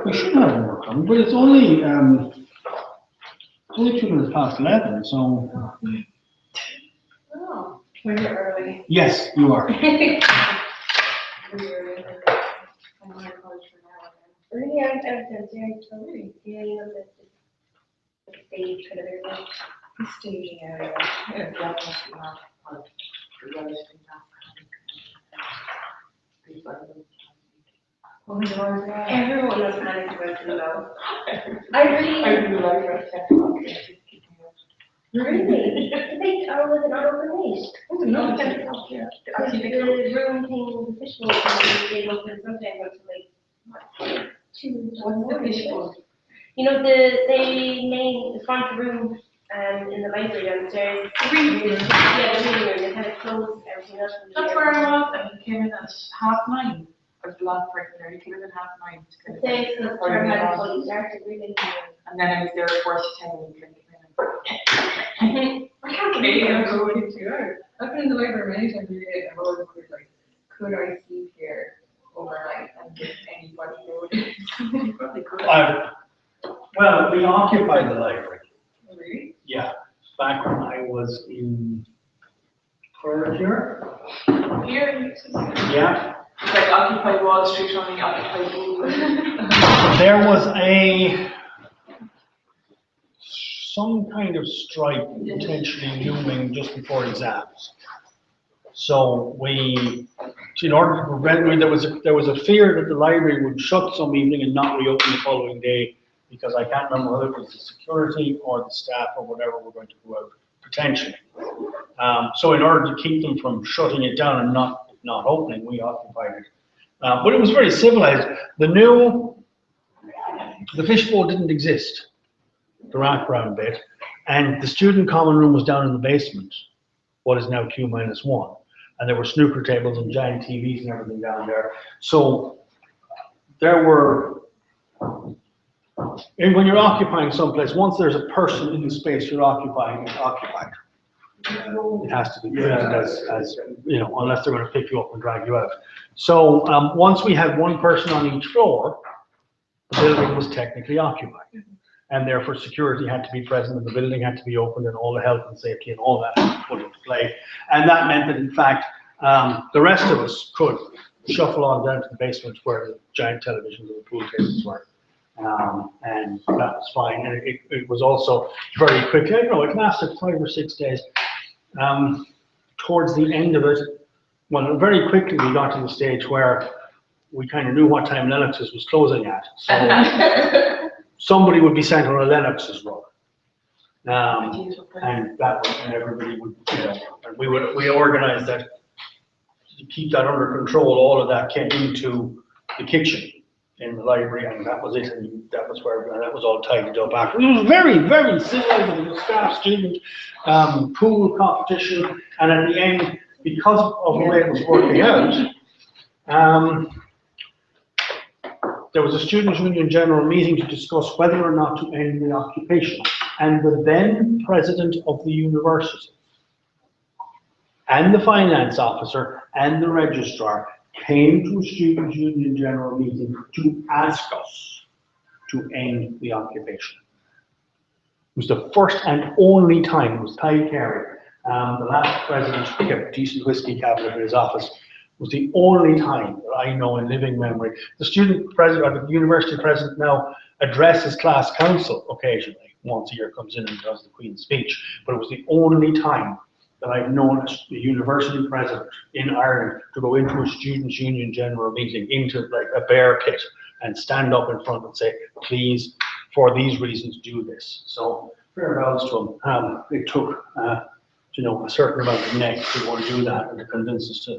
We should have more coming, but it's only 2 minutes past 11, so. Oh, we're early. Yes, you are. Really, I'm totally feeling of the stage kind of area. The staging area. Yeah, definitely not. Everyone was panicked about the law. I really like our technology. Really? Or was it not overnight? No, the room thing, the fishbowl thing, they open sometimes until like 2, 1 morning. You know, they named the front room in the library downstairs. The reading room. Yeah, the reading room. They kind of closed everything else. That's where I was, and he came in at 9:30. I was block break there. He came in at 9:30 to kind of. Thanks, that's where I had fully started reading. And then I was there at 10 and he came in. I can't believe I'm going 2 hours. I've been in the library many times a day, and I've always wondered, like, could I sleep here overnight and get anybody notice? Probably could. Well, we occupied the library. Really? Yeah, back when I was in third year. Here, Yeah. it's like Occupy Wall Street, only Occupy Blue. There was some kind of strike potentially looming just before exams. So in order to prevent, there was a fear that the library would shut some evening and not reopen the following day, because I can't remember whether it was the security or the staff or whatever were going to go out potentially. So in order to keep them from shutting it down and not opening, we occupied it. But it was very civilized. The fishbowl didn't exist, the wraparound bit, and the student common room was down in the basement, what is now Q-1, and there were snooker tables and giant TVs and everything down there. So there were, and when you're occupying someplace, once there's a person in the space you're occupying, it's occupied. It has to be treated as you know, unless they're going to pick you up and drag you out. So once we had one person on each floor, the building was technically occupied, and therefore security had to be present, and the building had to be opened, and all the health and safety and all that had to be put into play. And that meant that, in fact, the rest of us could shuffle on down to the basement where the giant televisions and the pool tables were. And that was fine. And it was also very quickly, I don't know, it lasted 5 or 6 days. Towards the end of it, well, very quickly we got to the stage where we kind of knew what time Lennox's was closing at. So somebody would be sent on a Lennox's run. And that was, and everybody would, you know, and we organized that to keep that under control. All of that came into the kitchen in the library, and that was it, and that was where that was all tidied up after. It was very, very civilized. It was staff, student, pool competition, and at the end, because of the way it was working out, there was a students' union general meeting to discuss whether or not to end the occupation, and the then president of the university, and the finance officer, and the registrar came to a students' union general meeting to ask us to end the occupation. It was the first and only time. It was Ty Carey, the last president who kept a decent whiskey cabinet in his office. Was the only time that I know in living memory. The student president, or the university president now addresses class council occasionally. Once a year comes in and does the Queen's speech. But it was the only time that I've known as the university president in Ireland to go into a students' union general meeting, into like a bear pit, and stand up in front and say, please, for these reasons, do this. So fair bells to him. It took, you know, a certain amount of neck to go and do that and to convince us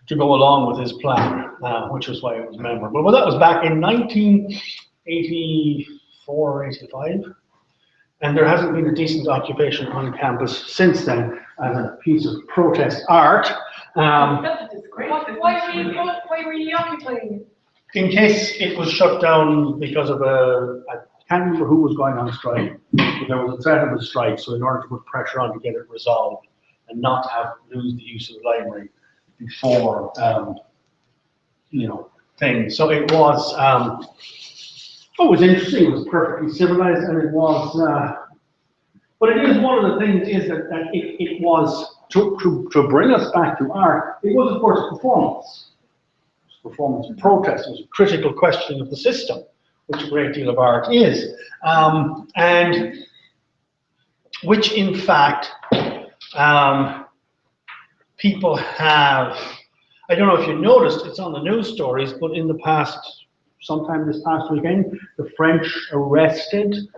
to go along with his plan, which is why it was memorable. But that was back in 1984 or 85. And there hasn't been a decent occupation on campus since then as a piece of protest art. Why were you occupying it? In case it was shut down because of I can't remember who was going on strike, but there was a threat of a strike, so in order to put pressure on to get it resolved, and not to have lose the use of the library before, you know, things. So it was, it was interesting, it was perfectly civilized, and it was, but it is one of the things is that, it was, to bring us back to art, it was of course a performance. Performance and protest was a critical questioning of the system, which a great deal of art is. And which in fact, people have, I don't know if you noticed, it's on the news stories, but in the past, sometime this past weekend, the French arrested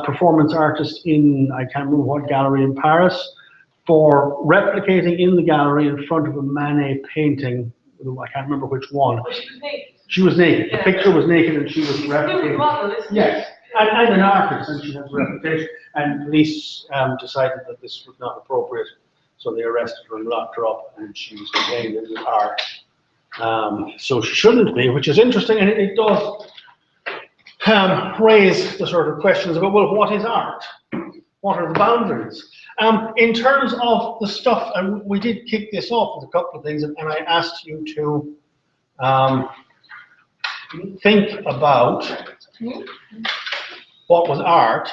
performance artist in, I can't remember what gallery in Paris, for replicating in the gallery in front of a Manet painting, I can't remember which one. Oh, she was naked. She was naked. Yeah. The picture was naked and she was She's a replicating. good model, isn't she? Yes, and an artist, and she has a reputation. And police decided that this was not appropriate, so they arrested her and locked her up, and she was contained in the art. So she shouldn't be, which is interesting, and it does raise the sort of questions about, well, what is art? What are the boundaries? In terms of the stuff, and we did kick this off with a couple of things, and I asked you to think about what was art,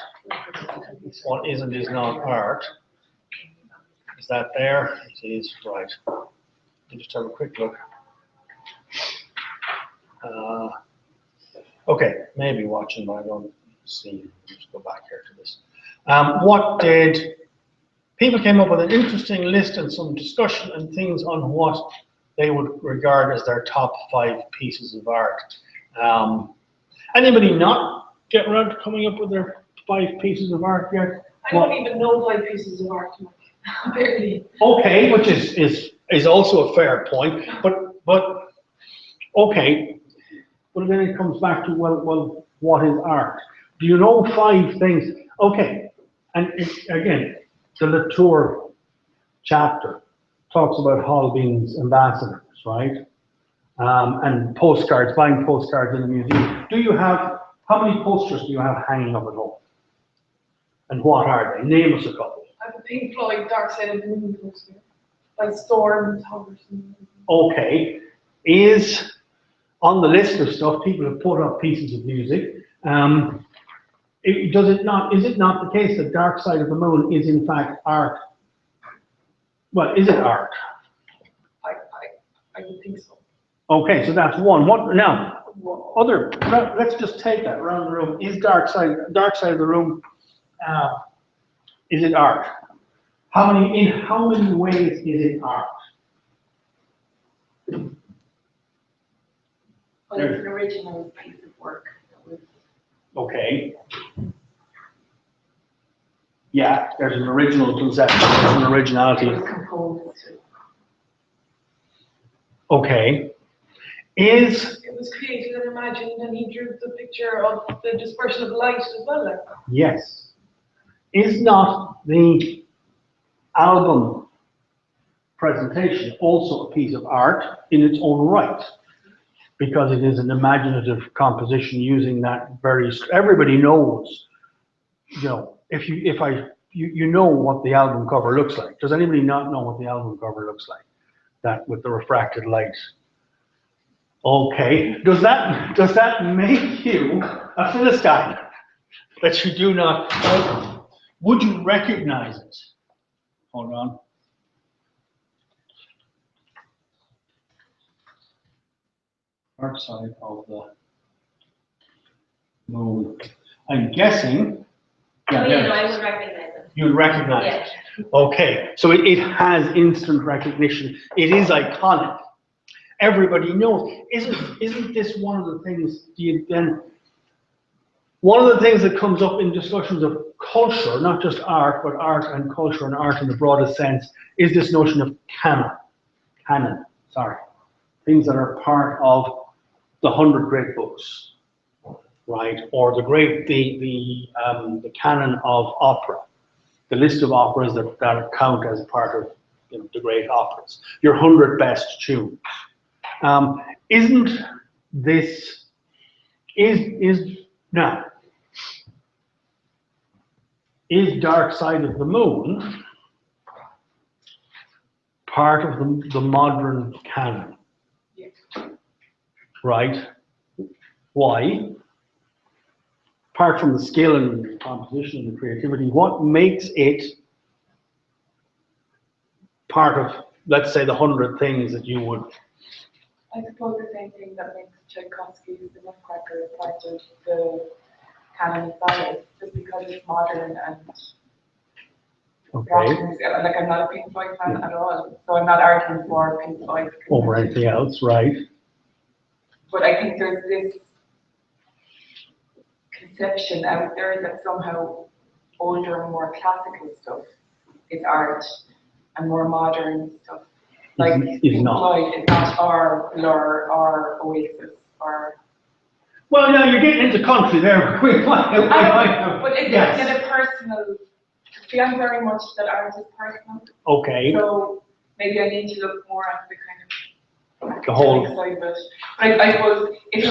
what is and is not art. Is that there? It is, right. I'll just have a quick look. Okay, maybe watching, but I don't see. Let's go back here to this. What did people came up with an interesting list and some discussion and things on what they would regard as their top 5 pieces of art. Anybody not get around to coming up with their 5 pieces of art yet? I don't even know 5 pieces of art, barely. Okay, which is also a fair point, but okay. But then it comes back to, well, what is art? Do you know 5 things? Okay, and again, the Latour chapter talks about Holbein's ambassadors, right? And postcards, buying postcards in the museum. Do you have, how many posters do you have hanging up at home? And what are they? Name us a couple. I have a Pink Floyd Dark Side of the Moon poster by Storm Thomerson. Okay, is on the list of stuff people have put up pieces of music. Is it not the case that Dark Side of the Moon is in fact art? Well, is it art? I would think so. Okay, so that's one. What now? Other. Let's just take that around the room. Is Dark Side of the Room? Is it art? In how many ways is it art? Well, it's an original piece of work. Okay. Yeah, there's an original conception, there's an originality. It was composed. Okay. It was created and imagined, and he drew the picture of the dispersion of light as well. Like. Yes. Is not the album presentation also a piece of art in its own right? Because it is an imaginative composition using that very, everybody knows, you know, you know what the album cover looks like. Does anybody not know what the album cover looks like? That with the refracted light. Okay, does that make you a Philistine? That you do not, would you recognize it? Hold on. Dark Side of the Moon. I'm guessing. Yeah, I would recognize it. You'd recognize Yes. it. Okay, so it has instant recognition. It is iconic. Everybody knows. Isn't this one of the things? One of the things that comes up in discussions of culture, not just art, but art and culture and art in the broadest sense, is this notion of canon. Things that are part of the 100 great books, right? Or the canon of opera, the list of operas that count as part of, you know, the great operas, your 100 best tunes. Isn't this now? Is Dark Side of the Moon part of the modern canon. Yeah. Right? Why? Apart from the skill and the composition and the creativity, what makes it part of, let's say, the 100 things that you would? I suppose the same thing that makes Tchaikovsky's The Nutcracker part of the canon of ballet, just because it's modern and Okay. like I'm not a Pink Floyd fan at all, so I'm not arguing for Pink Floyd. Over anything else, right? But I think there's this conception out there that somehow older and more classical stuff is art and more modern stuff like Is Pink not. Floyd is not or Blur or Oasis or. Well, now you're getting into country there. But it's Yes. in a personal. See, I'm very much that art is personal. Okay. So maybe I need to look more at the kind of The whole. side of it. I suppose if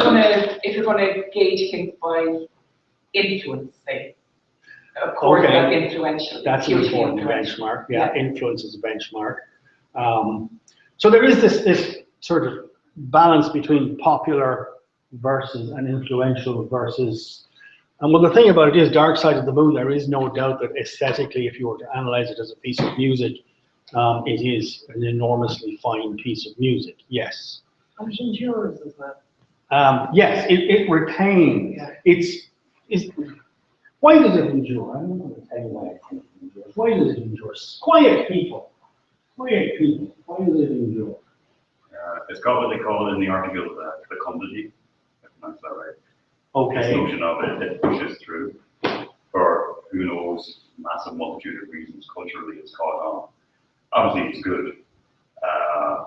you're gonna gauge things by influence, say, of course Okay. that's influential. That's an hugely important influential. benchmark. Yeah, influence is a benchmark. So there is this sort of balance between popular versus and influential versus. And well, the thing about it is, Dark Side of the Moon, there is no doubt that aesthetically, if you were to analyze it as a piece of music, it is an enormously fine piece of music, yes. How much endurance is that? Yes, it retains, why does it endure? I don't know to tell you why I think it endures. Why does it endure? Quiet people, why does it endure? It's got what they call in the article fecundity, if I pronounce that right. This Okay, notion of it pushes through for who knows, massive multitude of reasons. Culturally, it's caught on. Obviously, it's good.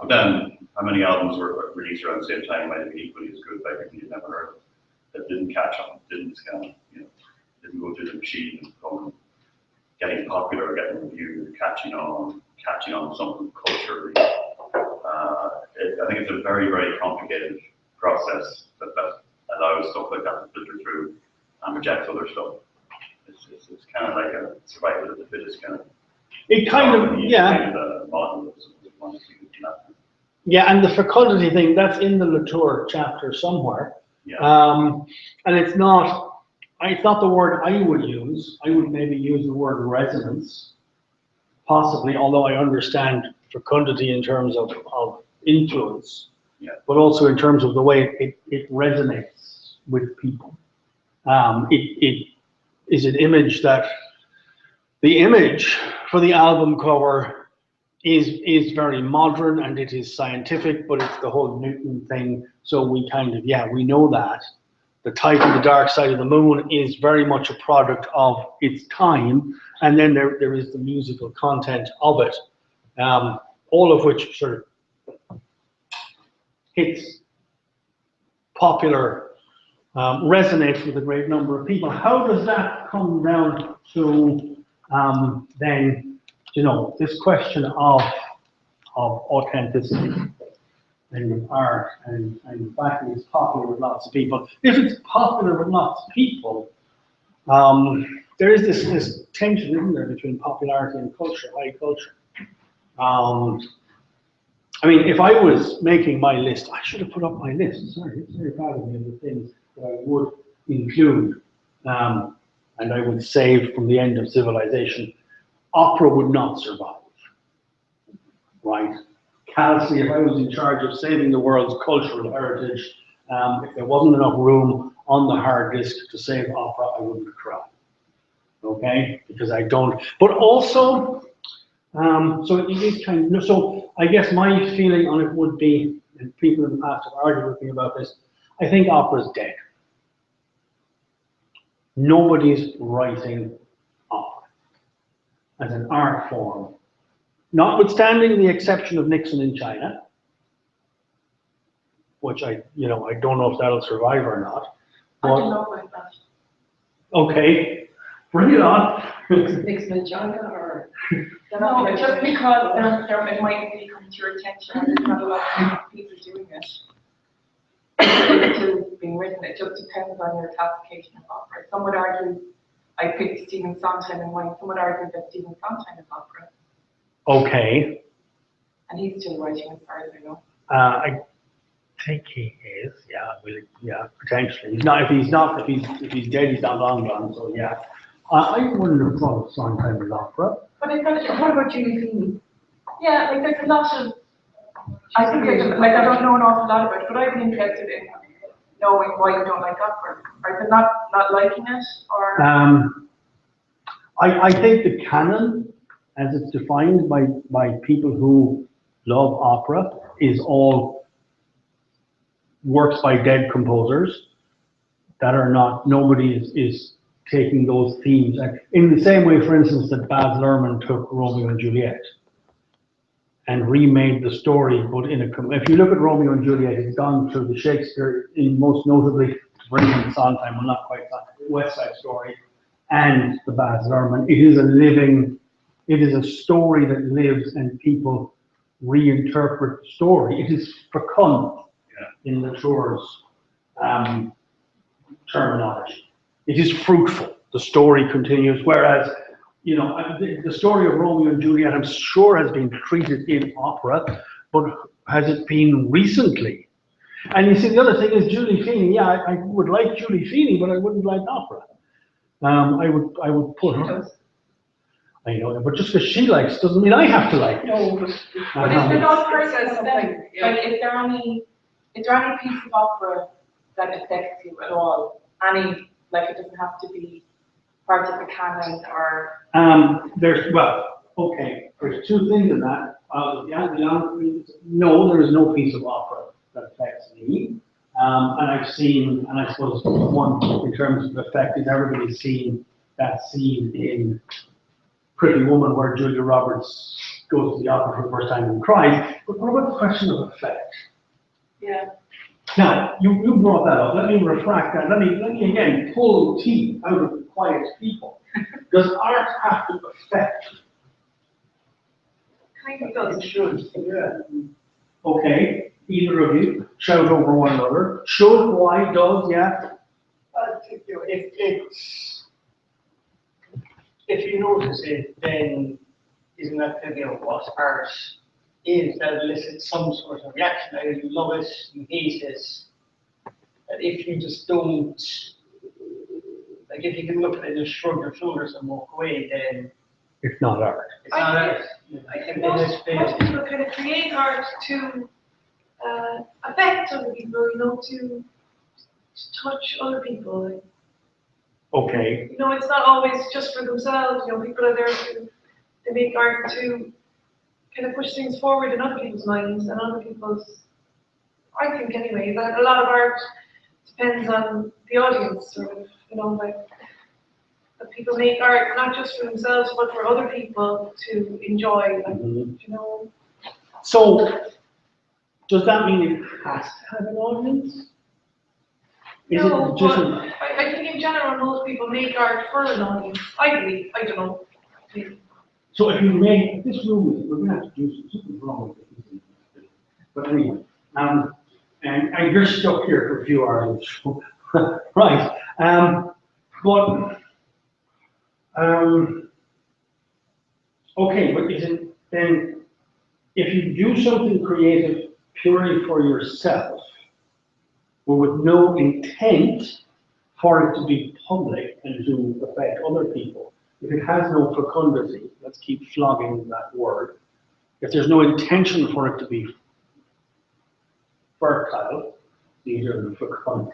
But then, how many albums were released around the same time might have been equally as good by people you'd never heard of, that didn't catch on, didn't kind of, didn't go through the machine and become getting popular, getting reviewed, catching on something culturally. I think it's a very, very complicated process that allows stuff like that to filter through and rejects other stuff. It's kind of like a survival of the fittest kind of. it kind of, yeah. Kind of a model of one of the. Yeah, and the fecundity thing, that's in the Latour chapter somewhere. Yeah. And it's not the word I would use. I would maybe use the word resonance, possibly, although I understand fecundity in terms of influence, but also in terms of the way it resonates with people. It is an image that, the image for the album cover is very modern and it is scientific, but it's the whole Newton thing. So we kind of, we know that. The title, The Dark Side of the Moon, is very much a product of its time. And then there is the musical content of it, all of which sort of hits popular, resonates with a great number of people. How does that come down to then, this question of authenticity and art and the fact that it's popular with lots of people? If it's popular with lots of people, there is this tension, isn't there, between popularity and culture, high culture. I mean, if I was making my list, I should have put up my list. Sorry, it's very bad of me of the things that I would include, and I would save from the end of civilization. Opera would not survive, right? Callously, if I was in charge of saving the world's cultural heritage, if there wasn't enough room on the hard disk to save opera, I wouldn't cry. Okay, because I don't. But also, so it is kind of. So I guess my feeling on it would be, and people in the past have argued with me about this, I think opera's dead. Nobody's writing opera as an art form, notwithstanding the exception of Nixon in China, which I don't know if that'll survive or not. I don't know about that. Okay, bring it on. Nixon in China or? No, just because it might be coming to your attention, and there's not a lot of people doing it. It's still being written. It just depends on your classification of opera. Some would argue, I picked Stephen Sondheim in mind. Some would argue that Stephen Sondheim is opera. Okay. And he's still writing as far as I know. I think he is, yeah, yeah, potentially. He's not, if he's dead, he's not long gone, so yeah. I wouldn't have thought of Sondheimer's opera. But I thought, what about Julie Feeney? Yeah, like there's a lot of, I think like I don't know an awful lot about it, but I'd be interested in knowing why you don't like opera. Are they not liking it, or? I think the canon, as it's defined by people who love opera, is all works by dead composers that are not, nobody is taking those themes. In the same way, for instance, that Baz Luhrmann took Romeo and Juliet and remade the story, but if you look at Romeo and Juliet, it's gone through the Shakespeare, most notably, bringing Sondheim, well, not quite West Side Story, and the Baz Luhrmann. It is a story that lives and people reinterpret the story. It is fecund in Latour's terminology. It is fruitful. The story continues, whereas, you know, the story of Romeo and Juliet, I'm sure, has been treated in opera, but has it been recently? And you see, the other thing is Julie Feeney. Yeah, I would like Julie Feeney, but I wouldn't like opera. I would put her. I know, but just because she likes doesn't mean I have to like. No, But if they're not persons, then, like, is there any piece of opera that affects you at all? Any, like, it doesn't have to be part of the canon, or? There's two things in that. No, there is no piece of opera that affects me. And I've seen, and I suppose one in terms of effect is everybody's seen that scene in Pretty Woman where Julia Roberts goes to the opera for the first time and cries. But what about the question of effect? Yeah. Now, you brought that up. Let me refract that. Let me again pull teeth out of the quiet people. Does art have to affect? Kind of does. it should, yeah. Okay, either of you shout over one another. Should, why, does, yeah. I think, you know, if you notice it, then isn't that, you know, what art is, that elicits some sort of reaction? Either you love it, you hate it. And if you just don't, like, if you can look at it and just shrug your shoulders and walk away, then It's not art. it's not art. I think in this Most space, people kind of create art to affect other people, you know, to touch other people. Like, Okay, you know, it's not always just for themselves, you know, people are there they make art to kind of push things forward in other people's minds and other people's, I think anyway, that a lot of art depends on the audience, sort of, you know, like, that people make art not just for themselves, but for other people to enjoy, like, you know. so does that mean it has to have an audience? Is No, it just but I think in general, most people make art for an audience. I believe, I don't know. Maybe. so if you make this room, we're gonna have to do something wrong with it. But anyway, and you're stuck here for a few hours, right? Okay, but is it then, if you do something creative purely for yourself, but with no intent for it to be public and to affect other people, if it has no fecundity, let's keep flogging that word, if there's no intention for it to be fertile, easier than fecund,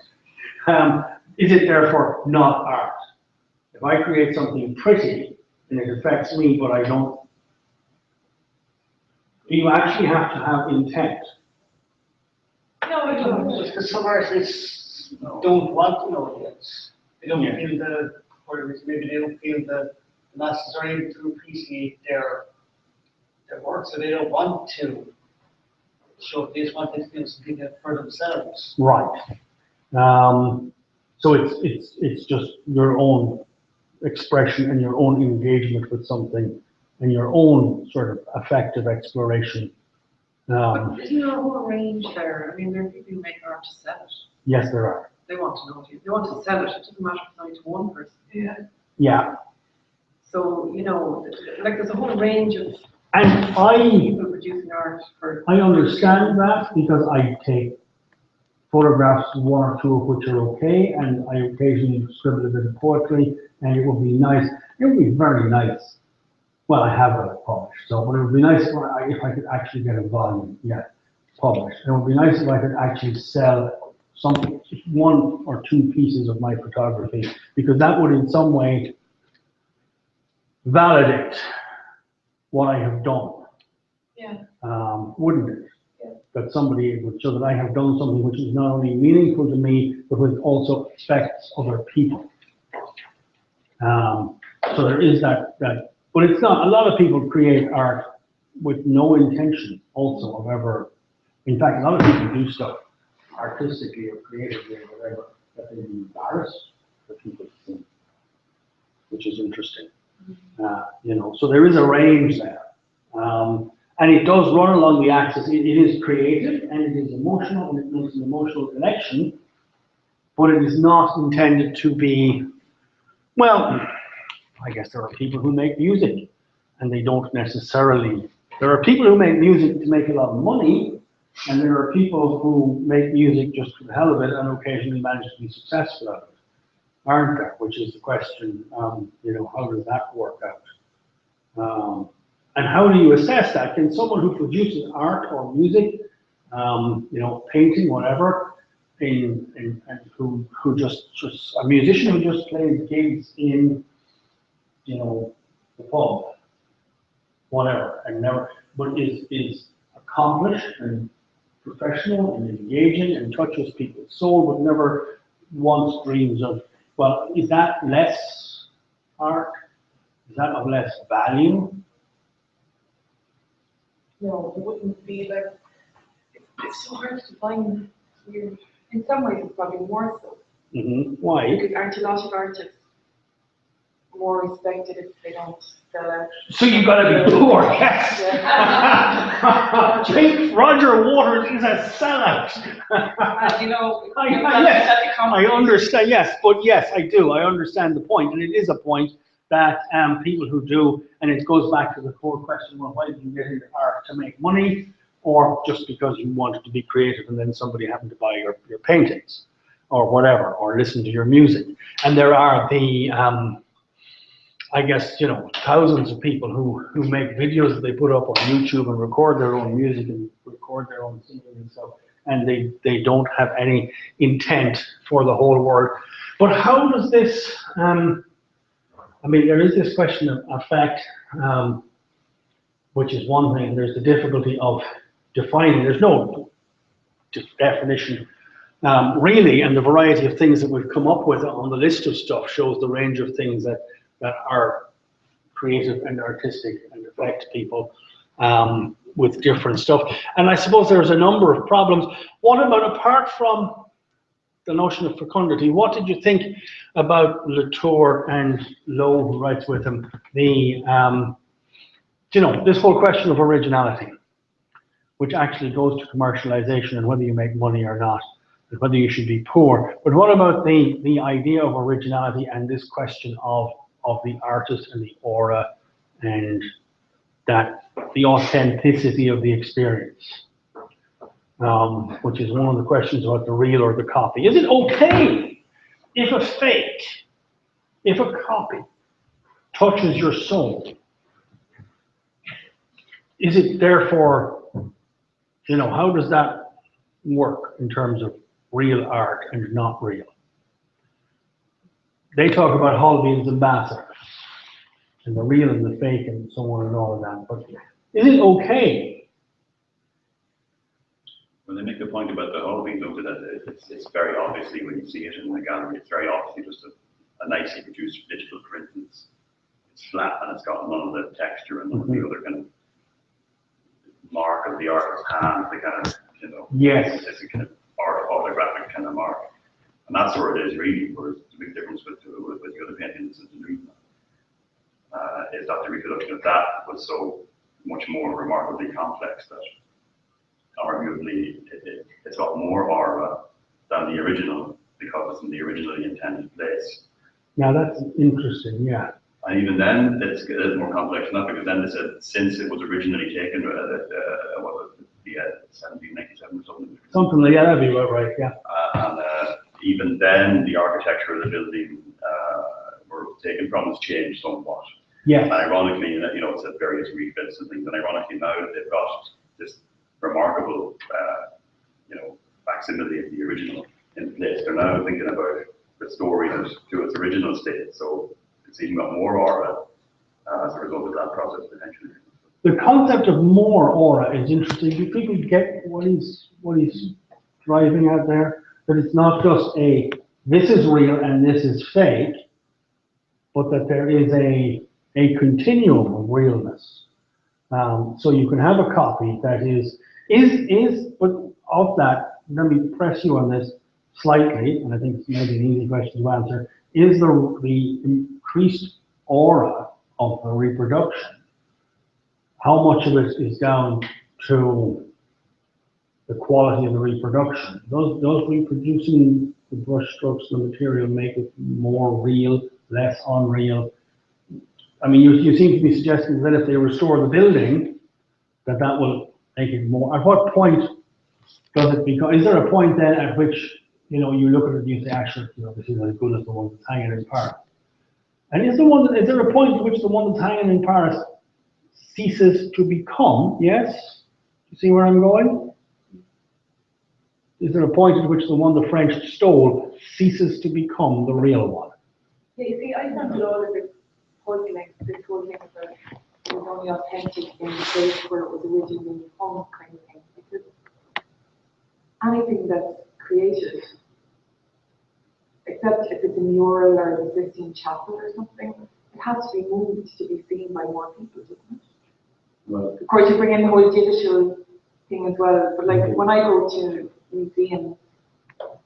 is it therefore not art? If I create something pretty and it affects me, but I don't, do you actually have to have intent? No, I don't. just because some artists don't want an audience. They don't feel or maybe they don't feel the masses are able to appreciate their work, so they don't want to show, they just want to feel something for themselves. Right. So it's just your own expression and your own engagement with something and your own sort of affective exploration. But isn't there a whole range there? I mean, there are people who make art to sell it. Yes, there are. They want to know it. They want to sell it. It doesn't matter if it's only to one person. Yeah. Yeah. So, you know, like there's a whole range of. And People producing art for. I understand that because I take photographs, one or two of which are okay, and I occasionally scribble a bit of poetry, and it would be nice, it would be very nice. Well, I have it published, so but it would be nice if I could actually get a volume, yeah, published. It would be nice if I could actually sell something, one or two pieces of my photography, because that would in some way validate what I have done. Yeah. Wouldn't it? Yeah. That somebody would show that I have done something which is not only meaningful to me, but which also affects other people. So there is that, but it's not, a lot of people create art with no intention also of ever, in fact, a lot of people do stuff artistically or creatively or whatever, that they'd be embarrassed for people to see, which is interesting. You know, so there is a range there. And it does run along the axis. It is creative and it is emotional and it makes an emotional connection, but it is not intended to be, well, I guess there are people who make music and they don't necessarily, there are people who make music to make a lot of money, and there are people who make music just for the hell of it and occasionally manage to be successful at it, aren't there? Which is the question, you know, how does that work out? And how do you assess that? Can someone who produces art or music, you know, painting, whatever, and who just a musician who just plays gigs in, you know, the pub, whatever, and never, but is accomplished and professional and engaging and touches people's soul, but never once dreams of, well, is that less art? Is that of less value? No, it wouldn't be like, it's so hard to define. In some ways, it's probably more so. Why? Because aren't a lot of artists more respected if they don't sell out? So you gotta be poor, yes. Roger Waters is a sellout. You know, Yes, I understand, yes, but yes, I do, I understand the point, and it is a point that people who do, and it goes back to the core question, well, why did you get into art, to make money, or just because you wanted to be creative and then somebody happened to buy your paintings, or whatever, or listen to your music. And there are the, I guess, you know, thousands of people who make videos that they put up on YouTube and record their own music and record their own singing and stuff, and they don't have any intent for the whole world. But how does this, I mean, there is this question of effect, which is one thing. There's the difficulty of defining. There's no definition, really, and the variety of things that we've come up with on the list of stuff shows the range of things that are creative and artistic and affect people with different stuff. And I suppose there's a number of problems. What about, apart from the notion of fecundity, what did you think about Latour and Lowe, who writes with him, the, you know, this whole question of originality, which actually goes to commercialization and whether you make money or not, and whether you should be poor. But what about the idea of originality and this question of the artist and the aura and that the authenticity of the experience? Which is one of the questions about the real or the copy. Is it okay if a fake, if a copy touches your soul? Is it therefore, you know, how does that work in terms of real art and not real? They talk about Holbein's ambassadors and the real and the fake and so on and all of that, but is it okay? When they make the point about the Holbein, looked at that, it's very obviously, when you see it in the gallery, it's very obviously just a nicely produced digital print. It's flat and it's got none of the texture and none of the other kind of mark of the artist's hand, the kind of, you know, Yes. It's a kind of autographic kind of mark. And that's where it is really, whereas the big difference with the other paintings is that the reproduction of that was so much more remarkably complex that arguably it's got more aura than the original because it's in the originally intended place. Now that's interesting, yeah. And even then, it's a little more complex than that, because then they said since it was originally taken, what was it, the 1797 or something. Something like that, that'd be about right, yeah. And even then, the architecture of the building where it was taken from has changed somewhat. Yeah. And ironically, you know, it's at various refits and things, and ironically now that they've got this remarkable, you know, facsimile of the original in place, they're now thinking about restoring it to its original state. So it's even got more aura as a result of that process potentially. The concept of more aura is interesting. Do people get what he's driving at there? That it's not just this is real and this is fake, but that there is a continuum of realness. So you can have a copy that but of that, let me press you on this slightly, and I think it's maybe an easy question to answer. Is the increased aura of the reproduction, how much of it is down to the quality of the reproduction? Those reproducing the brush strokes, the material, make it more real, less unreal? I mean, you seem to be suggesting that if they restore the building, that will make it more. At what point does it become? Is there a point then at which, you know, you look at it and you say, actually, you know, this is as good as the one that's hanging in Paris? And is there a point at which the one that's hanging in Paris ceases to become? Yes? You see where I'm going? Is there a point at which the one the French stole ceases to become the real one? Yeah, you see, I found it all a bit puzzling, this whole thing about it was only authentic in the place where it was originally hung kind of thing. Because anything that's created, except if it's a mural or an existing chapel or something, it has to be moved to be seen by more people, doesn't it? Well, Of course, you bring in the whole digital thing as well, but like when I go to museums,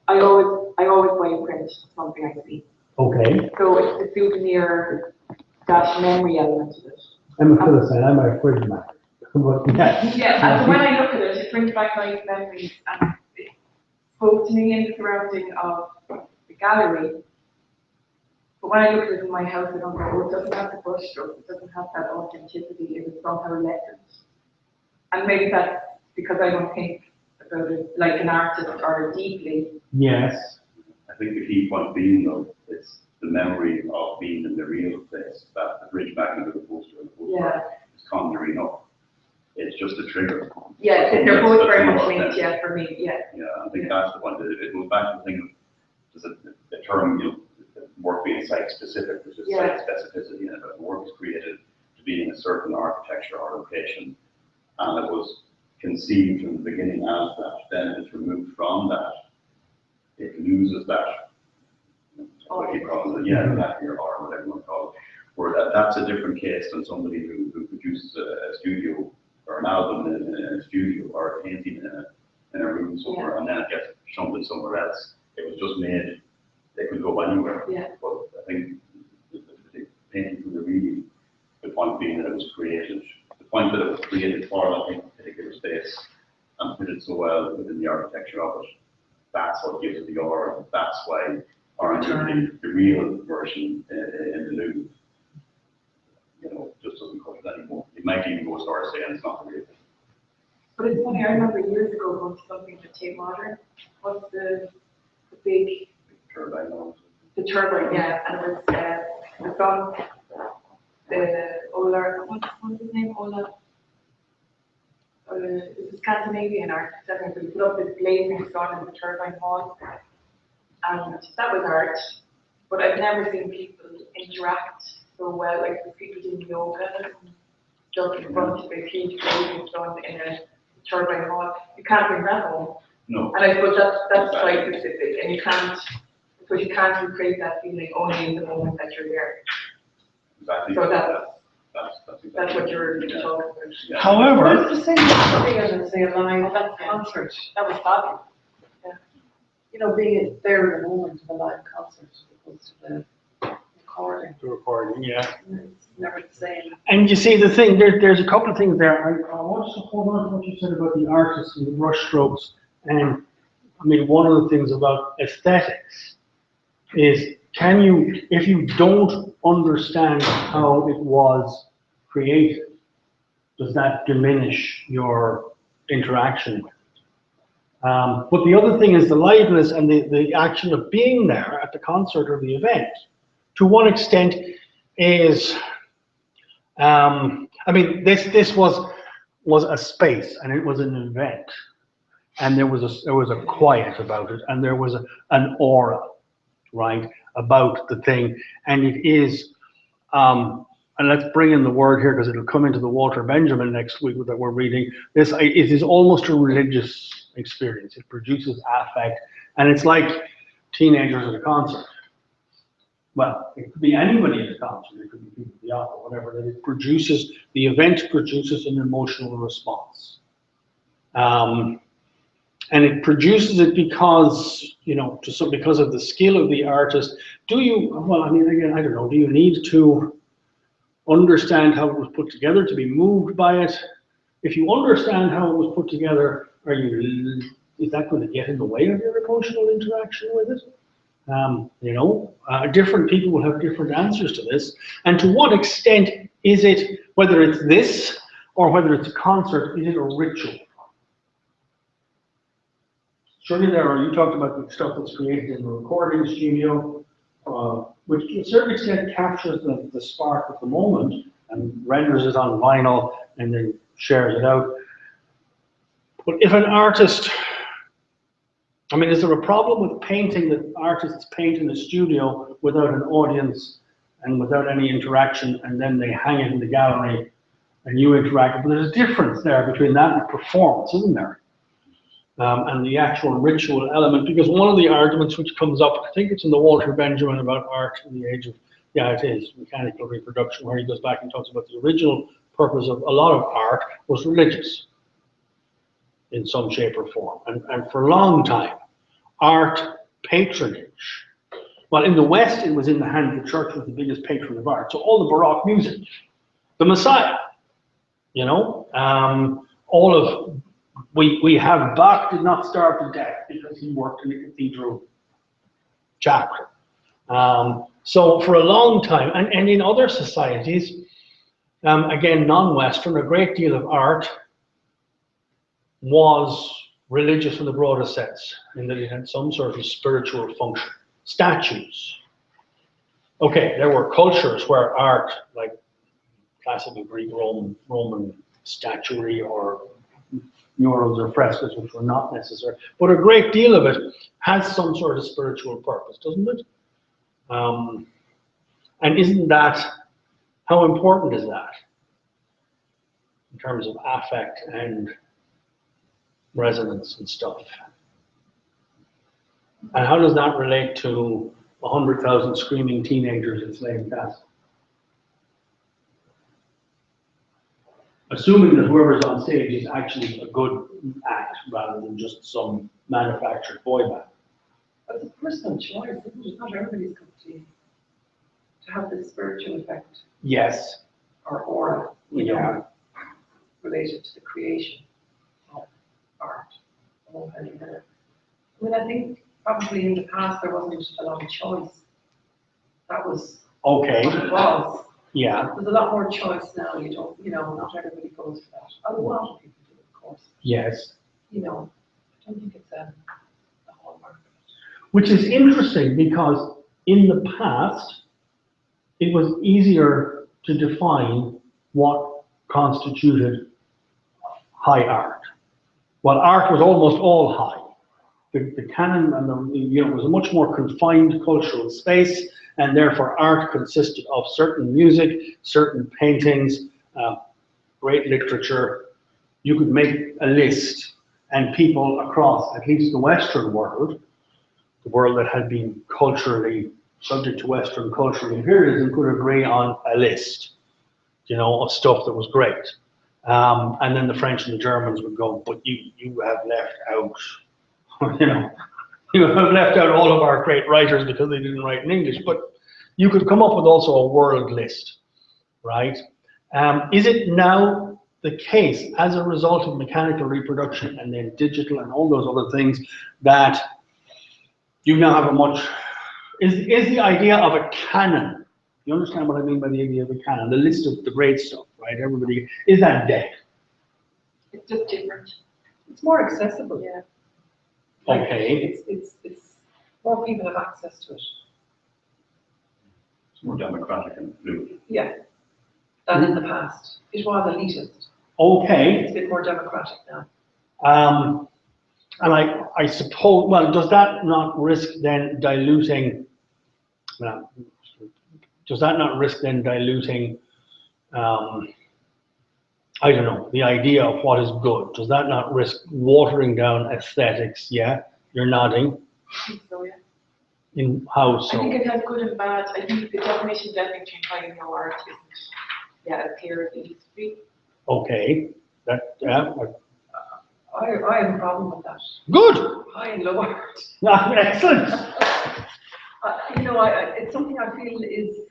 I always buy a print of something I see. Okay. So it's a souvenir dash memory element to it. I'm a Philistine, I'm a fridge man. But yeah. Yeah, and so when I look at it, it brings back nice memories and it spoke to me in the surrounding of the gallery. But when I look at it in my house, I don't go, oh, it doesn't have the brush stroke, it doesn't have that authenticity, it was somehow lessened. And maybe that's because I don't think about it like an artist or deeply. Yes. I think the key point being though, it's the memory of being in the real place, that the bridge magnet of the poster and the postcard is conjuring up. It's just a trigger. Yeah, they're both very much linked, yeah, for me, yeah. Yeah, I think that's the point. It goes back to the thing of, there's a term, you know, work being site-specific, which is site specificity, and if the work is created to be in a certain architecture or location, and it was conceived from the beginning as that, then if it's removed from that, it loses that, what you call it, exactly, or whatever you want to call it. Where that's a different case than somebody who produces a studio or an album in a studio or a painting in a room somewhere, and then it gets shunned somewhere else. It was just made, it could go anywhere. Yeah. But I think the painting from the reading, the point being that it was created, the point that it was created for a particular space and fitted so well within the architecture of it, that's what gives it the aura. That's why the real version in the Louvre, you know, just doesn't cut it anymore. It might even go as far as saying it's not real. But it's funny, I remember years ago going to something at Tate Modern. What's the big Turbine. the turbine, yeah, and it was on the Ola, what's his name, Ola? It was a Scandinavian artist, and he put up this blazing sun in the turbine hall, and that was art. But I've never seen people interact so well, like the people doing yoga and stuff in front of a huge blazing sun in a turbine hall. You can't bring that home. No. And I suppose that's quite specific, and you can't recreate that feeling only in the moment that you're there. Exactly. So That's that's what you're talking about. Yeah. But However, it's the same thing as say a live concert. That was fabulous. Yeah. You know, being there in the moment of a live concert as opposed to the recording. the recording, yeah. It's never the same. And you see the thing, there's a couple of things there. I want to hold on to what you said about the artists and the brush strokes. And I mean, one of the things about aesthetics is, if you don't understand how it was created, does that diminish your interaction with it? But the other thing is the liveliness and the action of being there at the concert or the event. To what extent is, I mean, this was a space and it was an event, and there was a quiet about it, and there was an aura, right, about the thing, and it is, and let's bring in the word here because it'll come into the Walter Benjamin next week that we're reading. It is almost a religious experience. It produces affect, and it's like teenagers at a concert. Well, it could be anybody at a concert. It could be people at the opera, whatever. That it produces, the event produces an emotional response. And it produces it because, you know, because of the skill of the artist. Well, I mean, again, I don't know, do you need to understand how it was put together to be moved by it? If you understand how it was put together, is that going to get in the way of your emotional interaction with it? You know, different people will have different answers to this. And to what extent is it, whether it's this or whether it's a concert, is it a ritual? Surely you talked about the stuff that's created in the recording studio, which to a certain extent captures the spark of the moment and renders it on vinyl and then shares it out. But if an artist, I mean, is there a problem with painting that artists paint in the studio without an audience and without any interaction, and then they hang it in the gallery and you interact? But there's a difference there between that and performance, isn't there? And the actual ritual element, because one of the arguments which comes up, I think it's in the Walter Benjamin about art in the age of, yeah, it is, mechanical reproduction, where he goes back and talks about the original purpose of a lot of art was religious in some shape or form. And for a long time, art patronage, well, in the West, it was in the hand of the church, was the biggest patron of art. So all the Baroque music, the Messiah, you know, all of, we have Bach did not starve to death because he worked in the cathedral chapter. So for a long time, and in other societies, again, non-Western, a great deal of art was religious in the broadest sense, in that it had some sort of spiritual function. Statues. Okay, there were cultures where art, like classical Greek, Roman statuary or murals or frescoes, which were not necessary, but a great deal of it has some sort of spiritual purpose, doesn't it? And isn't that, how important is that in terms of affect and resonance and stuff? And how does that relate to 100,000 screaming teenagers in Slave Castle? Assuming that whoever's on stage is actually a good act rather than just some manufactured boy band. It's a personal choice, isn't it? Not everybody's cup of tea to have this spiritual effect Yes. or aura, Yeah. related to the creation of art. I mean, I think probably in the past there wasn't a lot of choice. That was Okay. what it was. Yeah. There's a lot more choice now. You don't, not everybody goes for that. A lot of people do, of course. Yes. I don't think it's a hallmark of it. Which is interesting because in the past, it was easier to define what constituted high art. Well, art was almost all high. The canon and it was a much more confined cultural space, and therefore art consisted of certain music, certain paintings, great literature. You could make a list, and people across at least the Western world, the world that had been culturally subject to Western cultural imperialism, could agree on a list, of stuff that was great. And then the French and the Germans would go, but you have left out, you have left out all of our great writers because they didn't write in English. But you could come up with also a world list, right? Is it now the case, as a result of mechanical reproduction and then digital and all those other things, that you now have a much, is the idea of a canon You understand what I mean by the idea of a canon? The list of the great stuff, right? Everybody, is that dead? It's just different. It's more accessible. Yeah. Okay. It's more people have access to it. It's more democratic and fluid. Yeah. Than in the past. It was elitist. Okay. It's a bit more democratic now. And I suppose, well, does that not risk then diluting, well, does that not risk then diluting, I don't know, the idea of what is good? Does that not risk watering down aesthetics? Yeah, you're nodding. So, yeah. In how I so? think it has good and bad. I think the definition definitely between high and low art isn't, yeah, as clear as it used to be. Okay, that, yeah, I have a problem with that. good. High and low art. Excellent. You know, it's something I feel is,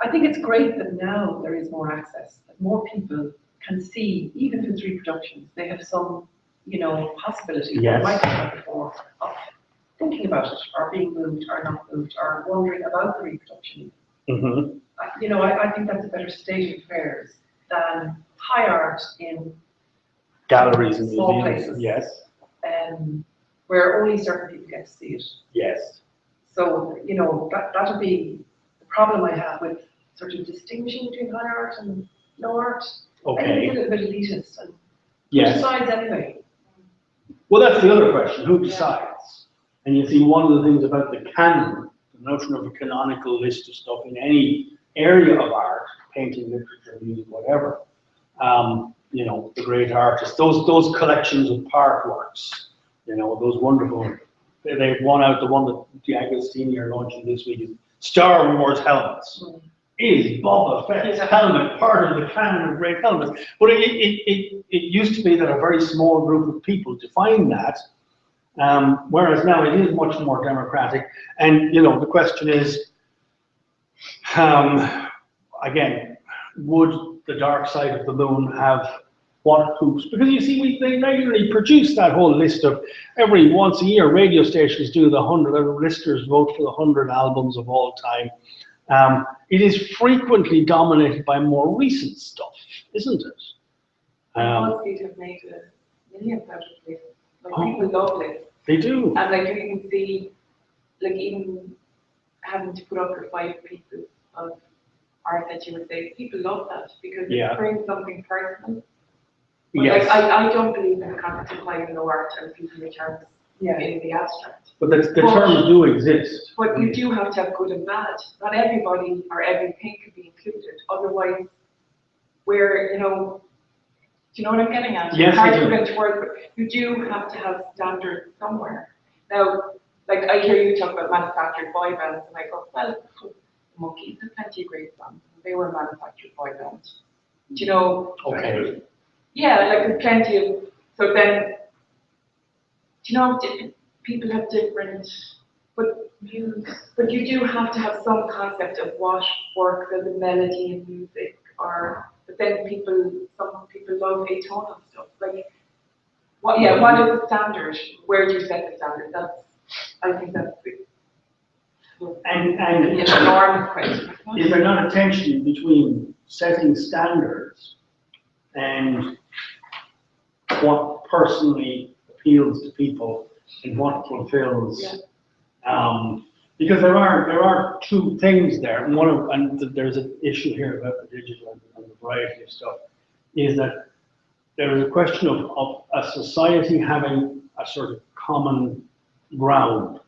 I think it's great that now there is more access, that more people can see, even if it's reproductions, they have some, you know, possibility. Yes. They might have had before of thinking about it, or being moved, or not moved, or wondering about the reproduction. Mm-hmm. You know, I think that's a better state of affairs than high art in Galleries and small museums. places. Yes, where only certain people get to see it. yes. So, you know, that would be the problem I have with sort of distinguishing between high art and low art. I think Okay, it's a little bit elitist, and who yes. decides anyway? Well, that's the other question, who decides? And you see, one of the things about the canon, the notion of a canonical list of stuff in any area of art, painting, literature, music, whatever, you know, the great artists, those collections of part works, you know, those wonderful, they've won out, the one that the Agostini are launching this week is Star Wars helmets. Is Boba Fett's helmet part of the canon of great helmets? But it used to be that a very small group of people defined that, whereas now it is much more democratic. And, you know, the question is, again, would the dark side of the moon have what hoops? Because you see, they regularly produce that whole list of, every once a year, radio stations do the 100, listeners vote for the 100 albums of all time. It is frequently dominated by more recent stuff, isn't it? BuzzFeed have made millions out of this. Like, people love this. They do. And like, you can see, like, even having to put up your 5 pieces of art that you would say, people love that because Yeah. it brings something personal. But Yes. like, I don't believe in the concept of high and low art and people returns in the abstract. But the terms do exist. But you do have to have good and bad. Not everybody or everything can be included. Otherwise, where, you know, do you know what I'm getting at? Yes, It's hard I do. to put into words, but you do have to have standards somewhere. Now, like, I hear you talk about manufactured boy bands, and I go, well, Monkeys have plenty of great songs. They were manufactured boy bands. Do you know? Okay. Yeah, like there's plenty of, so then, do you know, people have different, but you do have to have some concept of what works as a melody in music, or, but then some people love atonal stuff, like, what is the standard? Where do you set the standard? I think that's And an enormous question. is there not a tension between setting standards and what personally appeals to people and what fulfills? Because there are two things there. And there's an issue here about the digital and the variety of stuff, is that there is a question of a society having a sort of common ground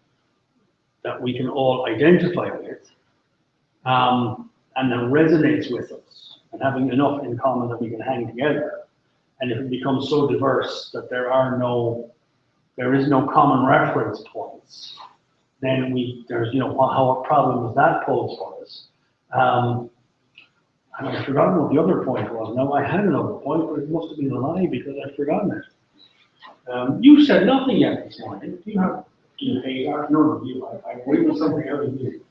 that we can all identify with, and that resonates with us, and having enough in common that we can hang together. And if it becomes so diverse that there is no common reference points, then there's, you know, how a problem does that pose for us? And I've forgotten what the other point was. Now, I had another point, but it must have been a lie because I've forgotten it. You said nothing yet this morning. Do you hate art? No, you. I wait for something out of you.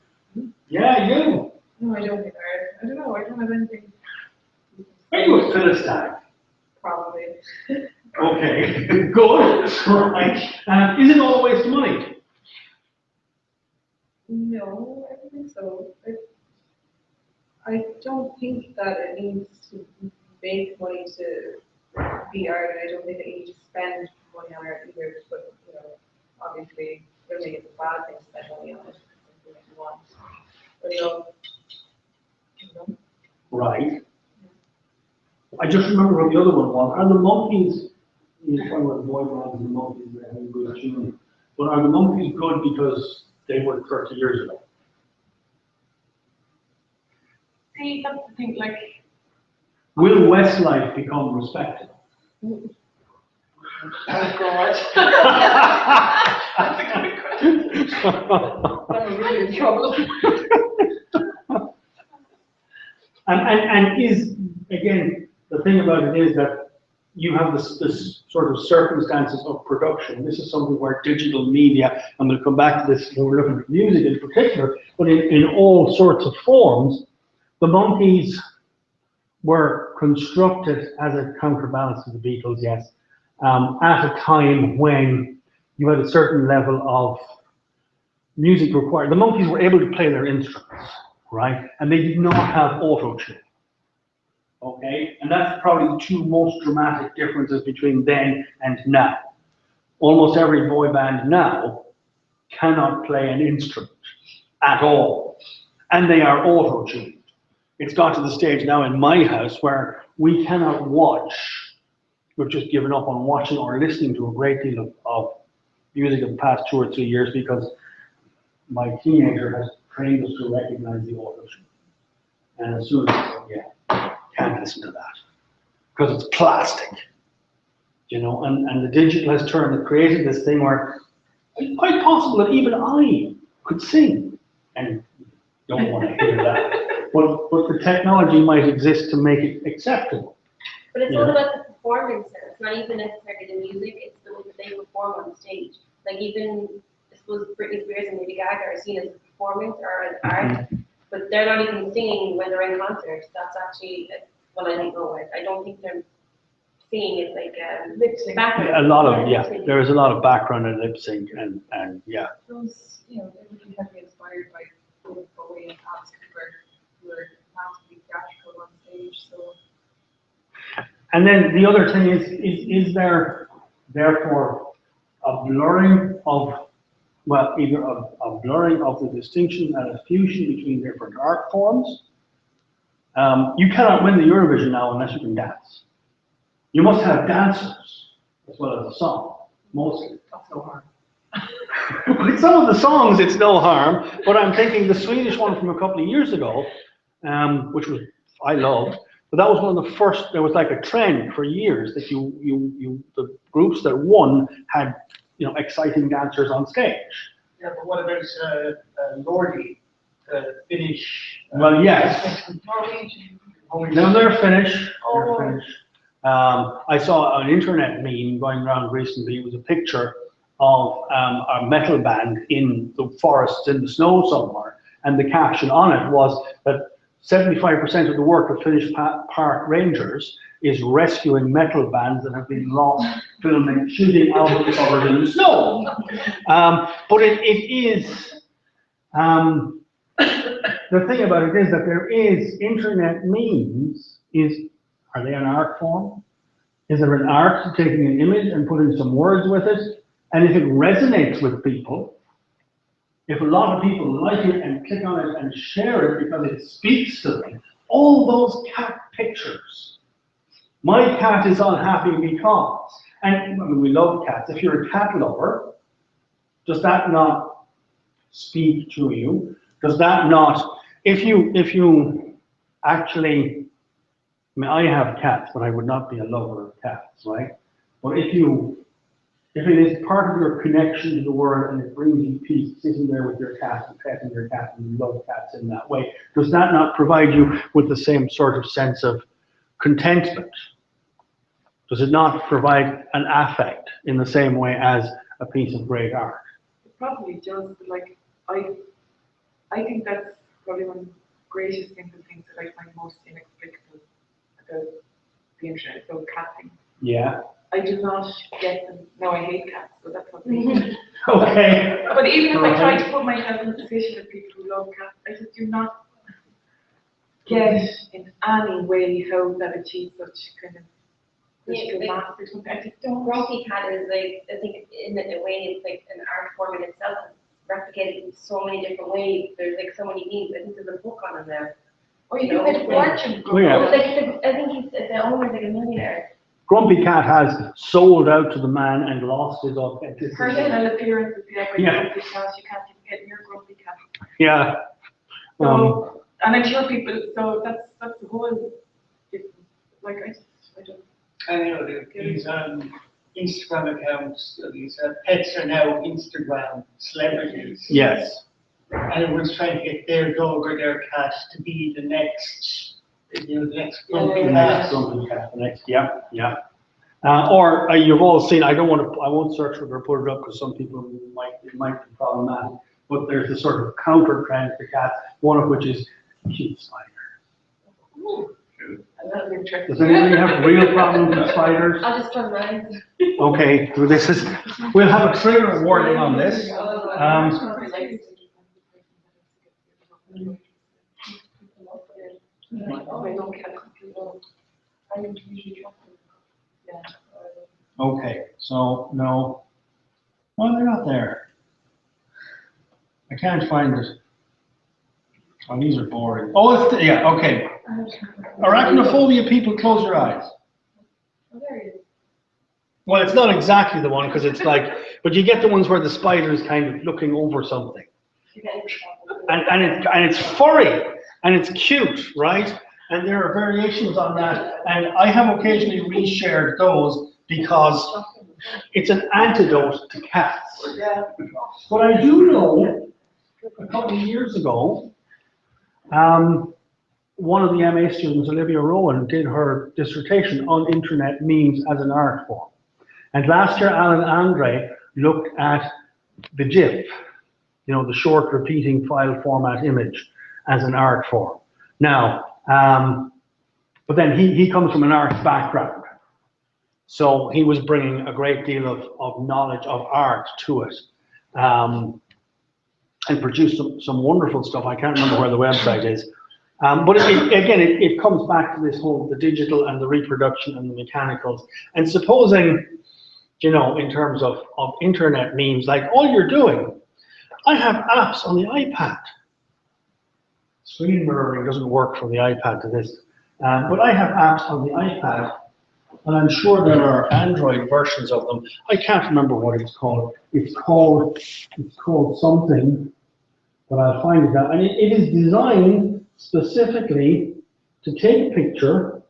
Yeah, you. No, I don't think I don't know, I don't have anything. Are you a Philistine? Probably. Okay, good. Right. Is it all a waste of money? No, I don't think so. I don't think that it needs to make money to be art, and I don't think that you need to spend money on art either, but, you know, obviously, really it's a bad thing to spend money on it, it's something that you want. But, you know, Right. I just remember what the other one was. Are the monkeys, you're talking about the boy bands and the monkeys, they're having good tune. But are the monkeys good because they were 30 years ago? See, that's the thing, like, Will Westlife become respectable? oh God. That's a good question. I'm really in trouble. And is, again, the thing about it is that you have this sort of circumstances of production. This is something where digital media, I'm going to come back to this when we're looking at music in particular, but in all sorts of forms, the monkeys were constructed as a counterbalance to the Beatles, yes, at a time when you had a certain level of music required. The monkeys were able to play their instruments, right? And they did not have auto-tune. Okay, and that's probably the two most dramatic differences between then and now. Almost every boy band now cannot play an instrument at all, and they are auto-tuned. It's got to the stage now in my house where we cannot watch, we've just given up on watching or listening to a great deal of music in the past 2 or 3 years because my teenager has trained us to recognize the auto-tune. And as soon as, yeah, can't listen to that because it's plastic, you know, and the digital has created this thing where it's quite possible that even I could sing, and don't want to hear that. But the technology might exist to make it acceptable. But it's Yeah. all about the performance, then. It's not even necessarily the music, it's the way that they perform on stage. Like even, I suppose, Britney Spears and Lady Gaga are seen as a performance or an art, but they're not even singing when they're in concerts. That's actually what I don't know. I don't think they're singing it like background. A lot of, yeah, there is a lot of background and lip sync and yeah. Those, you know, they would be heavily inspired by David Bowie and Alice Cooper, who are massively theatrical on stage, so. And then the other thing is there therefore a blurring of, well, either a blurring of the distinction and a fusion between different art forms? You cannot win the Eurovision now unless you can dance. You must have dancers as well as a song, mostly. That's no harm. With some of the songs, it's no harm, but I'm thinking the Swedish one from a couple of years ago, which was, I loved, but that was one of the first, there was like a trend for years that the groups that won had, you know, exciting dancers on stage. Yeah, but what about Lordi, the Finnish? Well, yes. Norwegian. No, they're Finnish. They're Oh. Finnish. I saw an internet meme going around recently. It was a picture of a metal band in the forests in the snow somewhere, and the caption on it was that 75% of the work of Finnish park rangers is rescuing metal bands that have been lost filming, shooting out covered in the snow. But it is, the thing about it is that there is internet memes, are they an art form? Is there an art to taking an image and putting some words with it? And if it resonates with people, if a lot of people like it and click on it and share it because it speaks to them, all those cat pictures, my cat is unhappy because, and I mean, we love cats. If you're a cat lover, does that not speak to you? Does that not, if you actually, I mean, I have cats, but I would not be a lover of cats, right? But if it is part of your connection to the world and it brings you peace, sitting there with your cat and petting your cat and you love cats in that way, does that not provide you with the same sort of sense of contentment? Does it not provide an affect in the same way as a piece of great art? It probably does, but like, I think that's probably one of the greatest simple things that I find most inexplicable about the internet, so cat things. Yeah. I do not get them. No, I hate cats, so that's what they Okay. But even if I try to put myself in the position of people who love cats, I just do not get in any way how that achieves such kind of critical mass or something. I just don't. Grumpy Cat is like, I think in a way, it's like an art form in itself. It's replicated in so many different ways. There's like so many memes. I think there's a book on it there. Or you can get fortune. Oh, yeah. I think the owner's like a millionaire. Grumpy Cat has sold out to the man and lost his authenticity. Personal appearance would be like when Yeah. grumpy cat, you can't even get near grumpy cat. Yeah. So, and I'm sure people, so that's the whole, like, I don't. I know these Instagram accounts, these pets are now Instagram celebrities. Yes. And everyone's trying to get their dog or their cat to be the next, the next grumpy cat. Grumpy Cat, the next, yeah. Or you've all seen, I won't search for it or put it up because some people it might be problematic, but there's a sort of counter trend for cats, one of which is cute spiders. That's interesting. Does anybody have real problems with spiders? I'll just turn mine. Okay, so we'll have a trigger warning on this. I don't care. I usually Okay, so no. Well, they're not there. I can't find it. Oh, these are boring. Oh, yeah, okay. Arachnophobia, people, close your eyes. Well, it's not exactly the one because it's like, but you get the ones where the spider is kind of looking over something. And it's furry and it's cute, right? And there are variations on that. And I have occasionally reshared those because it's an antidote to cats. Yeah. But I do know a couple of years ago, one of the MA students, Olivia Rowan, did her dissertation on internet memes as an art form. And last year, Alan Andre looked at the GIF, the short repeating file format image as an art form. Now, but then he comes from an arts background. So he was bringing a great deal of knowledge of art to it. And produced some wonderful stuff. I can't remember where the website is. But it comes back to this whole, the digital and the reproduction and the mechanicals. And supposing, in terms of internet memes, like all you're doing, I have apps on the iPad. Screen mirroring doesn't work from the iPad to this. But I have apps on the iPad, and I'm sure there are Android versions of them. I can't remember what it's called. It's called something, but I'll find it out. And it is designed specifically to take a picture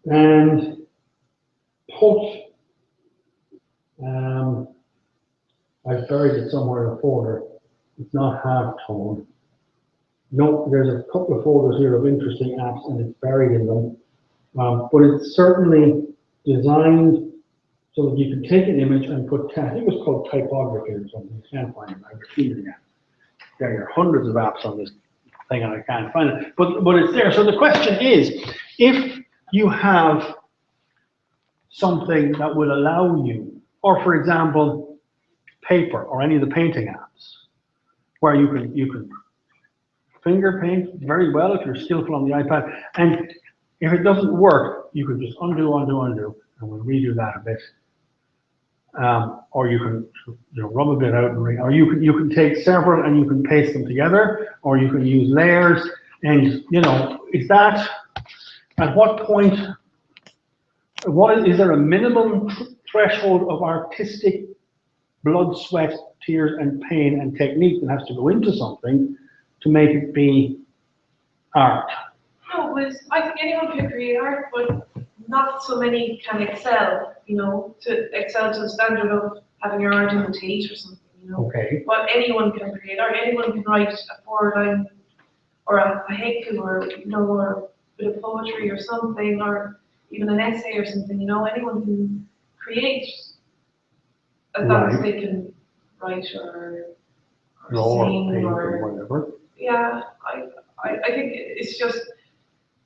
and put, I've buried it somewhere in a folder. It's not half-tone. No, there's a couple of folders here of interesting apps and it's buried in them. But it's certainly designed so that you can take an image and put, I think it was called typography or something. I can't find it. I've seen it again. There are hundreds of apps on this thing and I can't find it. But it's there. So the question is, if you have something that will allow you, or for example, paper or any of the painting apps, where you can finger paint very well if you're skillful on the iPad. And if it doesn't work, you can just undo, and we'll redo that a bit. Or you can rub a bit out, or you can take several and you can paste them together, or you can use layers. And is that at what point? Is there a minimum threshold of artistic blood, sweat, tears, and pain and technique that has to go into something to make it be art? No, I think anyone can create art, but not so many can excel, to excel to the standard of having your art in the Tate or something, Okay. But anyone can create art, anyone can write a 4-line or a haiku or a bit of poetry or something, or even an essay or something, anyone can create as long as they can write or sing paint or whatever. Yeah, I think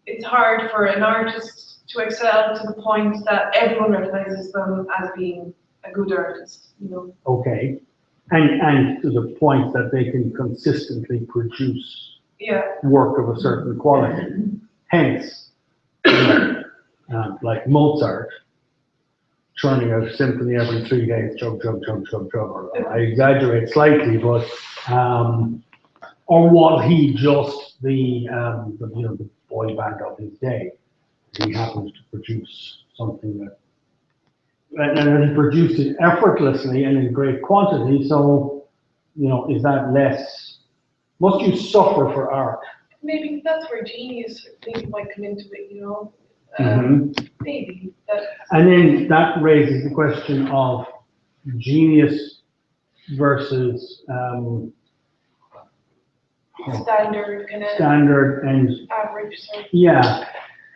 it's hard for an artist to excel to the point that everyone recognizes them as being a good artist, Okay. And to the point that they can consistently produce Yeah, work of a certain quality. Hence, like Mozart, churning out a symphony every 3 days, chug, chug, chug, chug, chug, or I exaggerate slightly, but, or was he just the boy band of his day? He happens to produce something that, and he produced it effortlessly and in great quantity, so, is that less, must you suffer for art? maybe that's where genius maybe might come into it, Mhm. maybe that. And then that raises the question of genius versus Standard, kind of standard and, average, so, yeah,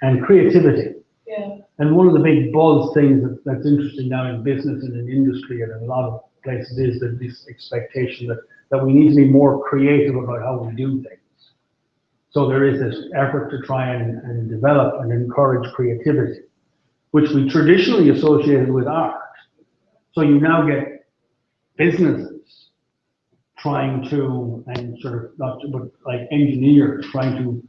and creativity. yeah. And one of the big buzz things that's interesting now in business and in industry and in a lot of places is that this expectation that we need to be more creative about how we do things. So there is this effort to try and develop and encourage creativity, which we traditionally associated with art. So you now get businesses trying to, and sort of, not, but like engineers trying to,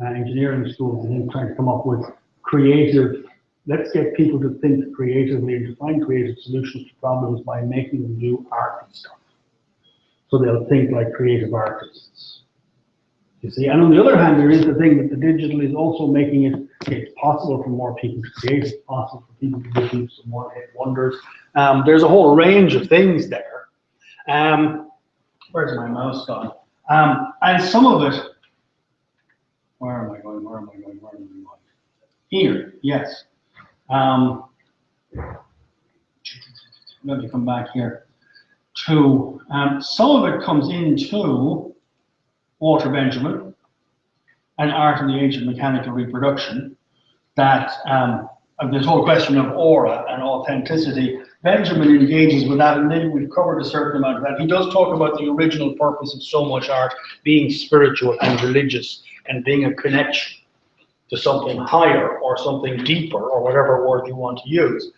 engineering schools and then trying to come up with creative, let's get people to think creatively and to find creative solutions to problems by making them do art and stuff. So they'll think like creative artists. You see, and on the other hand, there is the thing that the digital is also making it's possible for more people to create, it's possible for people to do some more hit wonders. There's a whole range of things there. Where's my mouse gone? And some of it, where am I going? Here, yes. Let me come back here. Some of it comes into Walter Benjamin and Art in the Age of Mechanical Reproduction, that this whole question of aura and authenticity. Benjamin engages with that, and maybe we've covered a certain amount of that. He does talk about the original purpose of so much art being spiritual and religious and being a connection to something higher or something deeper or whatever word you want to use.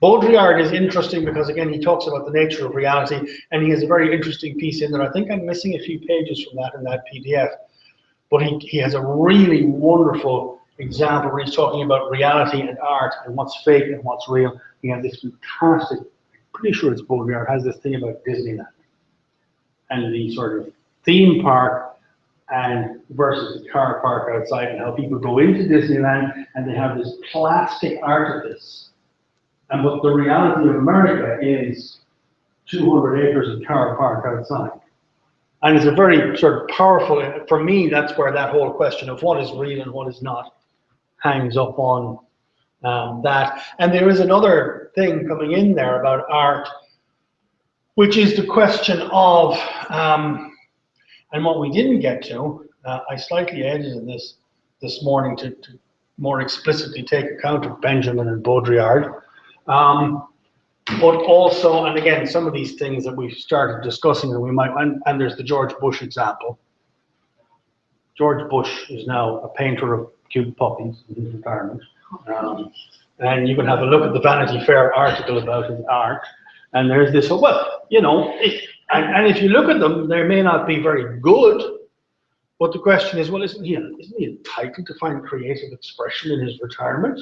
Baudrillard is interesting because, again, he talks about the nature of reality, and he has a very interesting piece in there. I think I'm missing a few pages from that in that PDF, but he has a really wonderful example where he's talking about reality and art and what's fake and what's real. He has this fantastic, I'm pretty sure it's Baudrillard, has this thing about Disneyland and the sort of theme park and versus the car park outside, and how people go into Disneyland and they have this plastic artifice. And but the reality of America is 200 acres of car park outside. And it's a very sort of powerful, for me, that's where that whole question of what is real and what is not hangs up on that. And there is another thing coming in there about art, which is the question of, and what we didn't get to, I slightly edited this morning to more explicitly take account of Benjamin and Baudrillard. But also, and again, some of these things that we've started discussing, and we might, and there's the George Bush example. George Bush is now a painter of cute puppies in his retirement. And you can have a look at the Vanity Fair article about his art, and there's this, well, you know, and if you look at them, they may not be very good, but the question is, well, isn't he entitled to find creative expression in his retirement?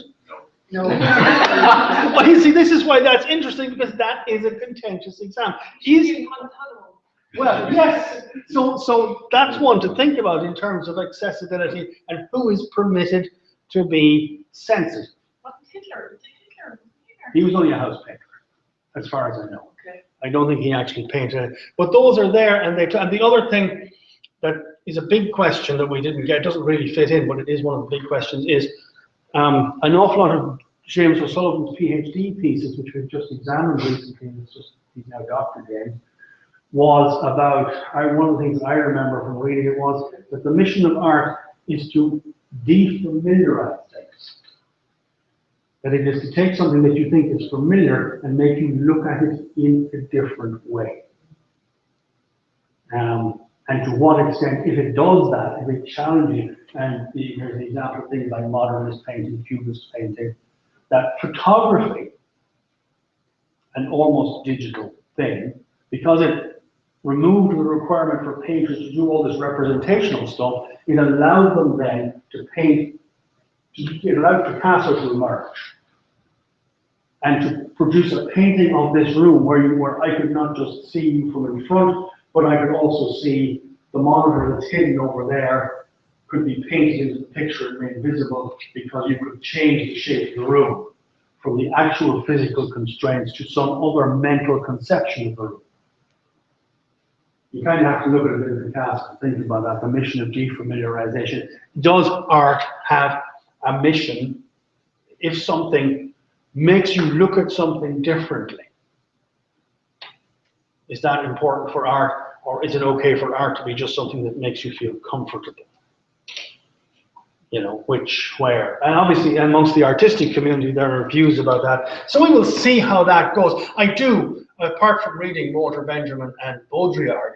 No. Well, you see, this is why that's interesting, because that is a contentious exam. Well, yes. So that's one to think about in terms of accessibility and who is permitted to be sensitive. He was only a house painter, as far as I know. Okay. I don't think he actually painted it. But those are there, and and the other thing that is a big question that we didn't get, doesn't really fit in, but it is one of the big questions, is an awful lot of James O'Sullivan's PhD thesis, which we've just examined recently, and he's now Dr. James, was about, one of the things I remember from reading it was that the mission of art is to defamiliarize things. That it is to take something that you think is familiar and make you look at it in a different way. And to what extent, if it does that, if it challenges you, and here's an example of things like modernist painting, cubist painting, that photography, an almost digital thing, because it removed the requirement for painters to do all this representational stuff, it allowed them then to paint, it allowed Picasso to emerge and to produce a painting of this room where I could not just see you from in front, but I could also see the monitor that's hidden over there could be painted into the picture and made visible because you could change the shape of the room from the actual physical constraints to some other mental conception of the room. You kind of have to look at it in the cast and think about that, the mission of defamiliarization. Does art have a mission if something makes you look at something differently? Is that important for art, or is it okay for art to be just something that makes you feel comfortable? You know, which, where? And obviously amongst the artistic community, there are views about that. So we will see how that goes. I do, apart from reading Walter Benjamin and Baudrillard,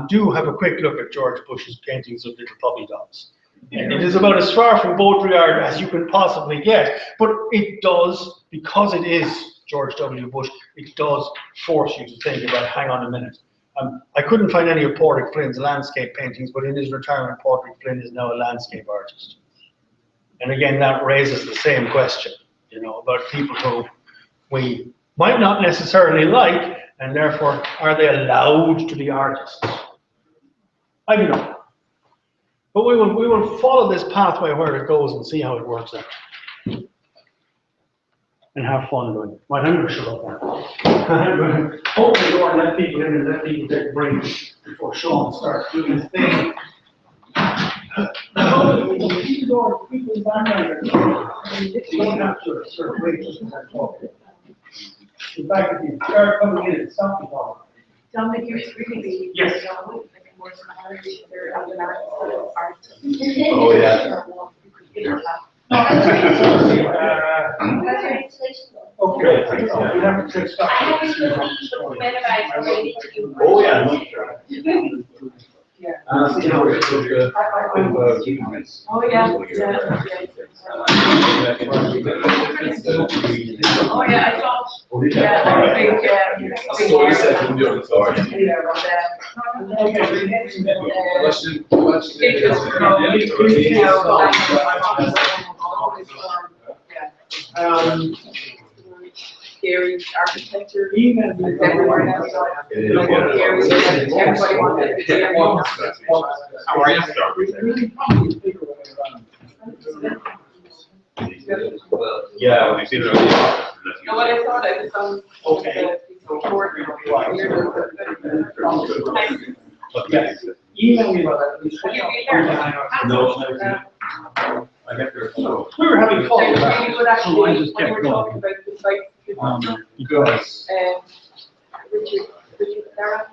do have a quick look at George Bush's paintings of little puppy dogs. And it is about as far from Baudrillard as you can possibly get, but it does, because it is George W. Bush, it does force you to think about, hang on a minute. I couldn't find any of Padraig Flynn's landscape paintings, but in his retirement, Padraig Flynn is now a landscape artist. And again, that raises the same question, you know, about people who we might not necessarily like, and therefore, are they allowed to be artists? I don't know. But we will follow this pathway where it goes and see how it works out. And have fun doing it. Right, I'm going to shut up now. I'm going to open the door and let people in and let people take a break before Sean starts doing his thing. When you keep the door, people back there, you don't have to sort of wait just as I talk. In fact, if you start coming in and stop the talk. Dominic, you're really Yes. like more similarity there of the art. Oh, yeah. Okay, we have to I haven't really read about it related to. Oh, yeah. Yeah. You know, it's good. Oh, yeah, Oh, yeah, I thought, yeah, I think, scary architecture, Even everywhere else. Everybody wanted to How are you? Yeah, when you see the. No, what I thought, I was Okay. Okay. Email me about that. No, I get there. We were having fun. There's really good So I actually, just when kept we're going. talking about the site, Because Richard Sarah,